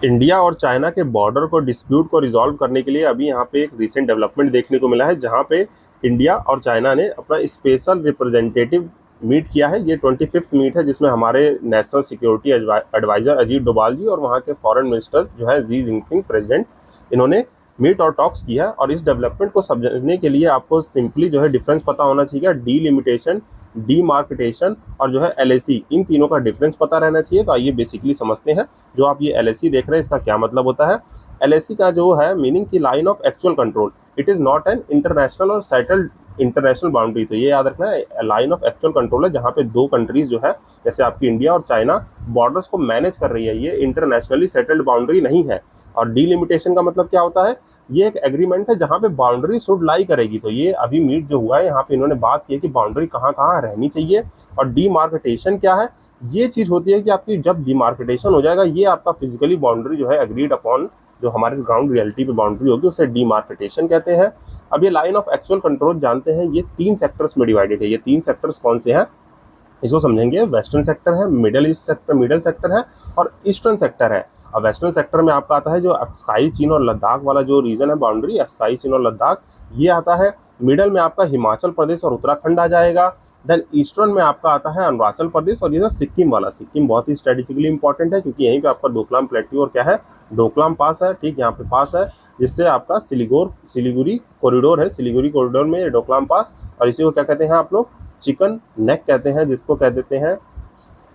India और China के border को डिस्प्यूट को रिजॉल्व करने के लिए अभी यहाँ पे एक रिसेंट डेवलपमेंट देखने को मिला है, जहाँ पे इंडिया और चाइना ने अपना स्पेशल रिप्रेजेंटेटिव मीट किया है। ये 25th मीट है, जिसमें हमारे national security advisor Ajit Doval ji और वहाँ के फॉरेन मिनिस्टर जो है जी जिनपिंग प्रेसिडेंट, इन्होंने मीट और टॉक्स किया। और इस डेवलपमेंट को समझने के लिए आपको सिंपली जो है डिफरेंस पता होना चाहिए, डीलिमिटेशन, डीमार्केटेशन और जो है एलएसी, इन तीनों का डिफरेंस पता रहना चाहिए। तो आइए बेसिकली समझते हैं। जो आप ये एलएसी देख रहे हैं, इसका क्या मतलब होता है। एलएसी का जो है मीनिंग की line of actual control, it is not an international और सेटल्ड इंटरनेशनल बाउंड्री। तो ये याद रखना है, लाइन ऑफ एक्चुअल कंट्रोल है जहाँ पे दो कंट्रीज जो है, जैसे आपकी इंडिया और चाइना, बॉर्डर्स को मैनेज कर रही है। ये इंटरनेशनली सेटल्ड बाउंड्री नहीं है। और डीलिमिटेशन का मतलब क्या होता है, ये एक एग्रीमेंट है जहाँ पे बाउंड्री शुड लाई करेगी। तो ये अभी मीट जो हुआ है, यहाँ पे इन्होंने बात की है कि बाउंड्री कहाँ कहाँ रहनी चाहिए। और डीमार्केटेशन क्या है, ये चीज़ होती है कि आपकी जब डीमार्केटेशन हो जाएगा, ये आपका फिजिकली बाउंड्री जो है एग्रीड अपॉन, जो हमारे ग्राउंड रियलिटी पे बाउंड्री होगी, उसे डीमार्केटेशन कहते हैं। अब ये लाइन ऑफ एक्चुअल कंट्रोल जानते हैं, ये 3 सेक्टर्स में डिवाइडेड है। ये 3 सेक्टर्स कौन से हैं, इसको समझेंगे। वेस्टर्न सेक्टर है, middle east sector, middle sector है और ईस्टर्न सेक्टर है। अब वेस्टर्न सेक्टर में आपका आता है जो स्काई चीन और लद्दाख वाला जो रीजन है, बाउंड्री स्काई चीन और लद्दाख, ये आता है। मिडल में आपका हिमाचल प्रदेश और उत्तराखंड आ जाएगा। देन ईस्टर्न में आपका आता है अरुणाचल प्रदेश और ये सिक्किम वाला। सिक्किम बहुत ही स्ट्रेटेजिकली इंपॉर्टेंट है, क्योंकि यहीं पे आपका डोकलाम प्लेट्यू और क्या है, डोकलाम पास है, ठीक, यहाँ पे पास है, जिससे आपका सिलीगुड़ी कॉरिडोर है। सिलीगुड़ी कॉरिडोर में ये डोकलाम पास, और इसी को क्या कहते हैं आप लोग, चिकन नेक कहते हैं, जिसको कह देते हैं।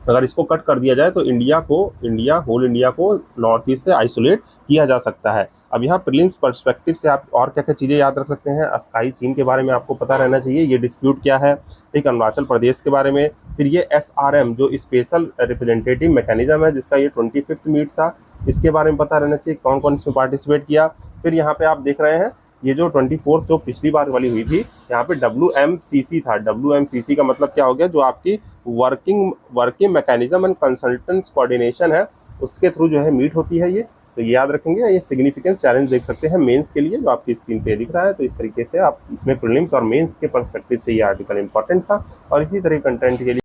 अगर इसको कट कर दिया जाए तो होल इंडिया को नॉर्थ ईस्ट से आइसोलेट किया जा सकता है। अब यहाँ प्रीलिम्स पर्सपेक्टिव से आप और क्या क्या चीज़ें याद रख सकते हैं। स्काई चीन के बारे में आपको पता रहना चाहिए, ये डिस्प्यूट क्या है, ठीक। अरुणाचल प्रदेश के बारे में, फिर ये SRM जो स्पेशल रिप्रेजेंटेटिव मैकेनिज्म है, जिसका ये 25th मीट था, इसके बारे में पता रहना चाहिए, कौन कौन इसमें पार्टिसिपेट किया। फिर यहाँ पे आप देख रहे हैं, ये जो 24th जो पिछली बार वाली हुई थी, यहाँ पे WMCC था। WMCC का मतलब क्या हो गया, जो आपकी working mechanism and consultants coordination है, उसके थ्रू जो है मीट होती है ये। तो ये याद रखेंगे। ये सिग्निफिकेंस चैलेंज देख सकते हैं मेंस के लिए, जो आपकी स्क्रीन पे दिख रहा है। तो इस तरीके से आप इसमें प्रीलिम्स और मेंस के पर्सपेक्टिव से ये आर्टिकल इंपॉर्टेंट था। और इसी तरह कंटेंट के लिए